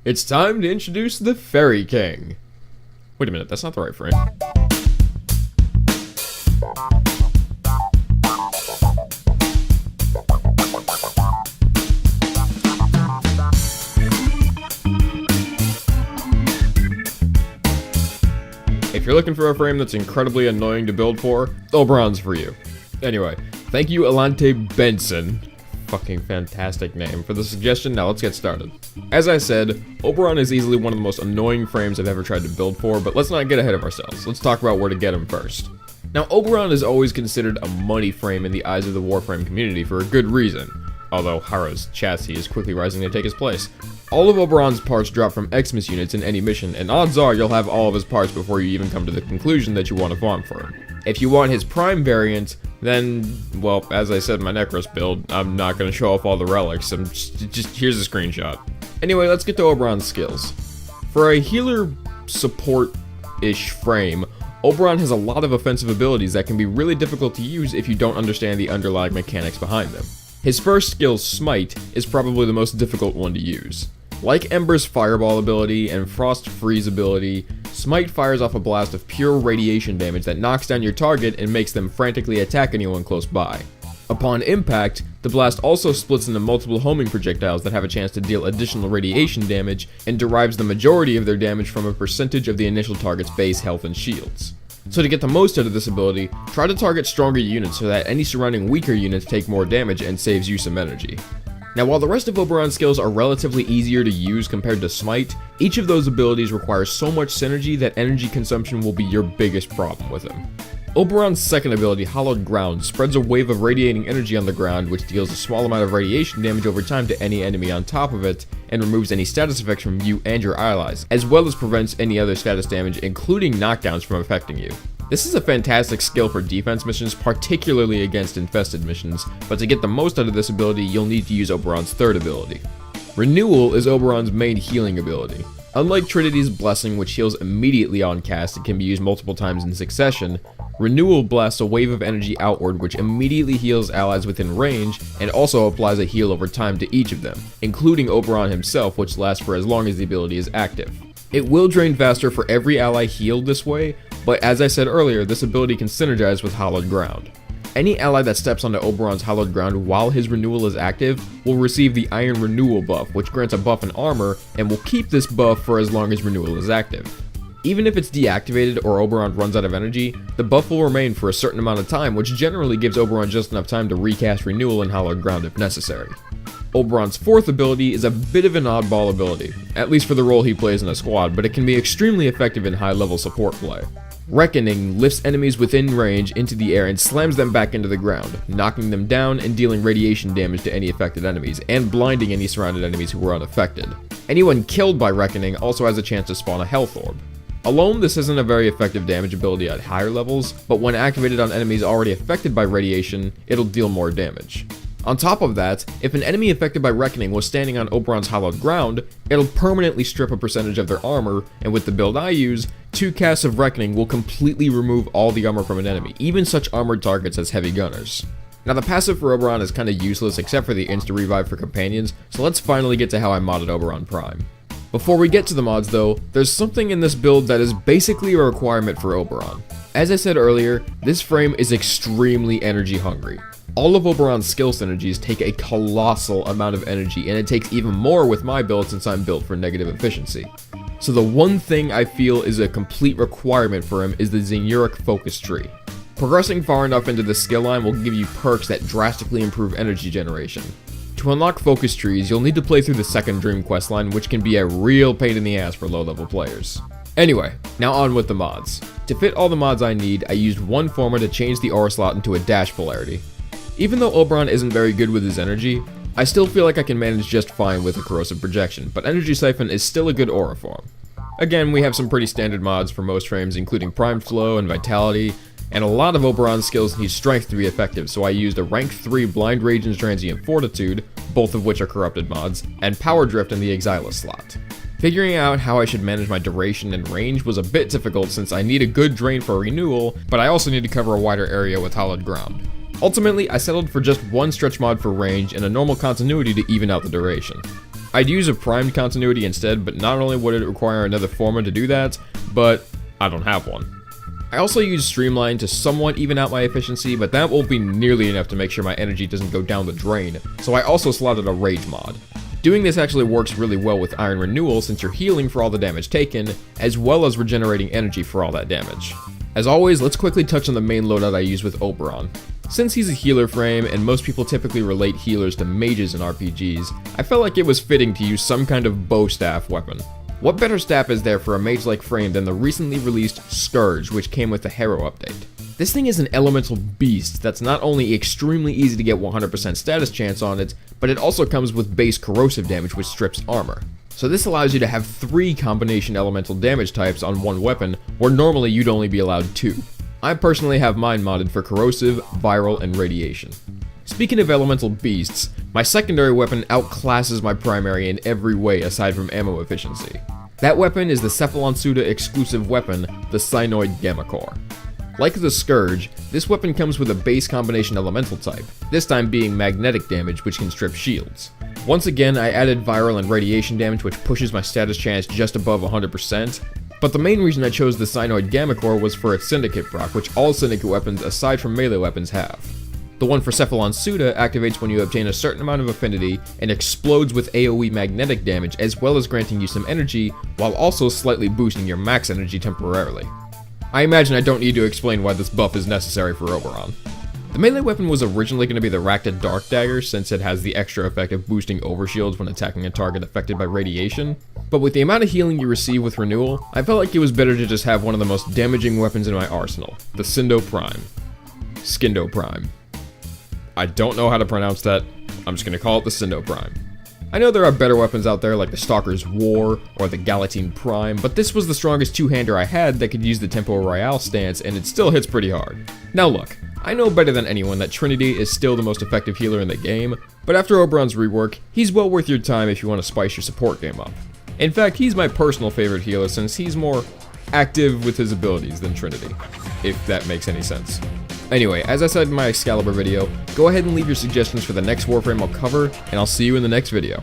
It's time to introduce the Fairy King. Wait a minute, that's not the right frame. If you're looking for a frame that's incredibly annoying to build for, Oberon's for you. Anyway, thank you Alante Benson, fucking fantastic name, for the suggestion. Now let's get started. As I said, Oberon is easily one of the most annoying frames I've ever tried to build for, but let's not get ahead of ourselves. Let's talk about where to get him first. Now, Oberon is always considered a money frame in the eyes of the Warframe community for a good reason, although Harrow's chassis is quickly rising to take his place. All of Oberon's parts drop from Xmas units in any mission, and odds are you'll have all of his parts before you even come to the conclusion that you want to farm for him. If you want his Prime variant, then, well, as I said in my Necros build, I'm not going to show off all the relics, just here's a screenshot. Anyway, let's get to Oberon's skills. For a healer support-ish frame, Oberon has a lot of offensive abilities that can be really difficult to use if you don't understand the underlying mechanics behind them. His first skill, Smite, is probably the most difficult one to use. Like Ember's Fireball ability and Frost Freeze ability, Smite fires off a blast of pure radiation damage that knocks down your target and makes them frantically attack anyone close by. Upon impact, the blast also splits into multiple homing projectiles that have a chance to deal additional radiation damage and derives the majority of their damage from a percentage of the initial target's base health and shields. So to get the most out of this ability, try to target stronger units so that any surrounding weaker units take more damage and saves you some energy. Now, while the rest of Oberon's skills are relatively easier to use compared to Smite, each of those abilities requires so much synergy that energy consumption will be your biggest problem with him. Oberon's second ability, Hallowed Ground, spreads a wave of radiating energy on the ground which deals a small amount of radiation damage over time to any enemy on top of it, and removes any status effects from you and your allies, as well as prevents any other status damage, including knockdowns, from affecting you. This is a fantastic skill for defense missions, particularly against infested missions, but to get the most out of this ability, you'll need to use Oberon's third ability. Renewal is Oberon's main healing ability. Unlike Trinity's Blessing, which heals immediately on cast and can be used multiple times in succession, Renewal blasts a wave of energy outward which immediately heals allies within range, and also applies a heal over time to each of them, including Oberon himself, which lasts for as long as the ability is active. It will drain faster for every ally healed this way, but as I said earlier, this ability can synergize with Hallowed Ground. Any ally that steps onto Oberon's Hallowed Ground while his renewal is active will receive the Iron Renewal buff, which grants a buff in armor, and will keep this buff for as long as renewal is active. Even if it's deactivated or Oberon runs out of energy, the buff will remain for a certain amount of time, which generally gives Oberon just enough time to recast Renewal and Hallowed Ground if necessary. Oberon's fourth ability is a bit of an oddball ability, at least for the role he plays in a squad, but it can be extremely effective in high-level support play. Reckoning lifts enemies within range into the air and slams them back into the ground, knocking them down and dealing radiation damage to any affected enemies, and blinding any surrounded enemies who were unaffected. Anyone killed by Reckoning also has a chance to spawn a Health Orb. Alone, this isn't a very effective damage ability at higher levels, but when activated on enemies already affected by radiation, it'll deal more damage. On top of that, if an enemy affected by Reckoning was standing on Oberon's Hallowed Ground, it'll permanently strip a percentage of their armor, and with the build I use, 2 casts of Reckoning will completely remove all the armor from an enemy, even such armored targets as heavy gunners. Now the passive for Oberon is kinda useless except for the insta-revive for companions, so let's finally get to how I modded Oberon Prime. Before we get to the mods though, there's something in this build that is basically a requirement for Oberon. As I said earlier, this frame is extremely energy hungry. All of Oberon's skill synergies take a colossal amount of energy, and it takes even more with my build since I'm built for negative efficiency. So the one thing I feel is a complete requirement for him is the Xenuric Focus Tree. Progressing far enough into the skill line will give you perks that drastically improve energy generation. To unlock focus trees, you'll need to play through the second Dream quest line, which can be a real pain in the ass for low-level players. Anyway, now on with the mods. To fit all the mods I need, I used one forma to change the aura slot into a dash polarity. Even though Oberon isn't very good with his energy, I still feel like I can manage just fine with a corrosive projection, but Energy Siphon is still a good aura form. Again, we have some pretty standard mods for most frames, including Prime Flow and Vitality, and a lot of Oberon's skills need strength to be effective, so I used a rank 3 Blind Rage and Transient Fortitude, both of which are corrupted mods, and Power Drift in the Exilus slot. Figuring out how I should manage my duration and range was a bit difficult since I need a good drain for renewal, but I also need to cover a wider area with Hallowed Ground. Ultimately, I settled for just one stretch mod for range and a normal continuity to even out the duration. I'd use a primed continuity instead, but not only would it require another forma to do that, but I don't have one. I also use Streamline to somewhat even out my efficiency, but that won't be nearly enough to make sure my energy doesn't go down the drain, so I also slotted a Rage mod. Doing this actually works really well with Iron Renewal since you're healing for all the damage taken, as well as regenerating energy for all that damage. As always, let's quickly touch on the main loadout I use with Oberon. Since he's a healer frame, and most people typically relate healers to mages in RPGs, I felt like it was fitting to use some kind of bow staff weapon. What better staff is there for a mage-like frame than the recently released Scourge, which came with the Hero update? This thing is an elemental beast that's not only extremely easy to get 100% status chance on it, but it also comes with base corrosive damage which strips armor. So this allows you to have 3 combination elemental damage types on one weapon, where normally you'd only be allowed 2. I personally have mine modded for corrosive, viral, and radiation. Speaking of elemental beasts, my secondary weapon outclasses my primary in every way aside from ammo efficiency. That weapon is the Cephalon Suda exclusive weapon, the Cynoid Gamma Core. Like the Scourge, this weapon comes with a base combination elemental type, this time being magnetic damage which can strip shields. Once again, I added viral and radiation damage which pushes my status chance just above 100%, but the main reason I chose the Cynoid Gamma Core was for its Syndicate proc, which all Syndicate weapons aside from melee weapons have. The one for Cephalon Suda activates when you obtain a certain amount of affinity and explodes with AoE magnetic damage, as well as granting you some energy, while also slightly boosting your max energy temporarily. I imagine I don't need to explain why this buff is necessary for Oberon. The melee weapon was originally going to be the Rakta Dark Dagger, since it has the extra effect of boosting overshields when attacking a target affected by radiation, but with the amount of healing you receive with Renewal, I felt like it was better to just have one of the most damaging weapons in my arsenal, the Skindo Prime. I don't know how to pronounce that, I'm just going to call it the Skindo Prime. I know there are better weapons out there like the Stalker's War or the Galatine Prime, but this was the strongest two-hander I had that could use the Tempo Royale stance, and it still hits pretty hard. Now look, I know better than anyone that Trinity is still the most effective healer in the game, but after Oberon's rework, he's well worth your time if you want to spice your support game up. In fact, he's my personal favorite healer since he's more active with his abilities than Trinity, if that makes any sense. Anyway, as I said in my Excalibur video, go ahead and leave your suggestions for the next Warframe I'll cover, and I'll see you in the next video.